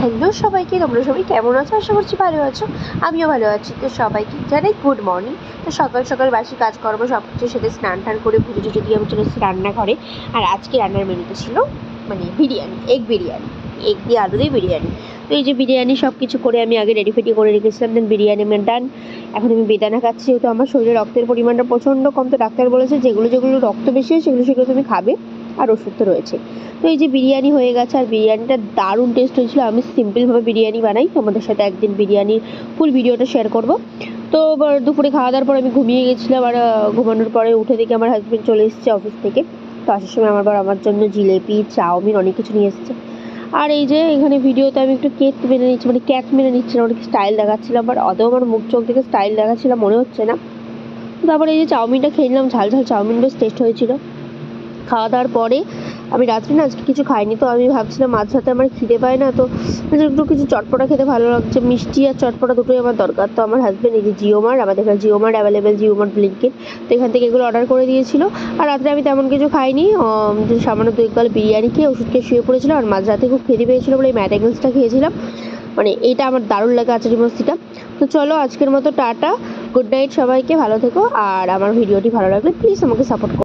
Hello সবাইকে, তোমরা সবাই কেমন আছো? আশা করছি ভালো আছো। আমিও ভালো আছি। তো সবাইকে জানাই গুড মর্নিং। তো সকাল সকাল বাসি কাজকর্ম সব কিছুর সাথে স্নান টান করে পুজো টুজো দিয়ে আমি চলে এসেছি রান্নাঘরে। আর আজকে রান্নার মেনুতে ছিল বিরিয়ানি, এগ দিয়ে আলু দিয়ে বিরিয়ানি। তো এই যে বিরিয়ানি সব কিছু করে আমি আগে রেডি ফেডি করে রেখেছিলাম, দেন বিরিয়ানি ডান। এখন আমি বেদানা খাচ্ছি, যেহেতু আমার শরীরে রক্তের পরিমাণটা প্রচণ্ড কম। তো ডাক্তার বলেছে যেগুলো যেগুলো রক্ত বেশি হয় সেগুলো তুমি খাবে, আর ওষুধ তো রয়েছে। তো এই যে বিরিয়ানি হয়ে গেছে, আর বিরিয়ানিটা দারুণ টেস্ট হয়েছিল। আমি সিম্পলভাবে বিরিয়ানি বানাই, তোমাদের সাথে একদিন বিরিয়ানির ফুল ভিডিওটা শেয়ার করব। তো দুপুরে খাওয়া দাওয়ার পর আমি ঘুমিয়ে গেছিলাম, আর ঘুমানোর পরে উঠে দেখি আমার হাজব্যান্ড চলে এসেছে অফিস থেকে। তো আসার সময় আমার জন্য জিলেপি, চাউমিন অনেক কিছু নিয়ে এসেছে। আর এই যে এখানে ভিডিওতে আমি একটু ক্যাচ মেনে নিচ্ছিলাম, অনেক স্টাইল দেখাচ্ছিলাম, বাট আদৌ আমার মুখ চোখ থেকে স্টাইল দেখাচ্ছিলাম মনে হচ্ছে না। তারপরে এই যে চাউমিনটা খেয়ে নিলাম, ঝাল ঝাল চাউমিন, বেশ টেস্ট হয়েছিল। খাওয়া দাওয়ার পরে আমি রাত্রে না আজকে কিছু খাইনি। তো আমি ভাবছিলাম মাঝ রাতে আমার খিদে পায় না, তো একটু কিছু চটপটা খেতে ভালো লাগছে। মিষ্টি আর চটপটা দুটোই আমার দরকার। তো আমার হাজব্যান্ড এই যে আমাদের এখানে অ্যাভেলেবেল, ব্লিঙ্কিট, তো এখান থেকে এগুলো অর্ডার করে দিয়েছিল। আর রাত্রে আমি তেমন কিছু খাইনি, যে সামান্য 2 গাল বিরিয়ানি খেয়ে ওষুধ খেয়ে শুয়ে পড়েছিলাম। আর মাঝ রাতে খুব খিদে পেয়েছিলো বলে এই ম্যাটাগেলসটা খেয়েছিলাম। এইটা আমার দারুণ লাগে, আচারি মস্তিটা। তো চলো আজকের মতো টাটা, গুড নাইট সবাইকে, ভালো থেকো। আর আমার ভিডিওটি ভালো লাগলে প্লিজ আমাকে সাপোর্ট করো।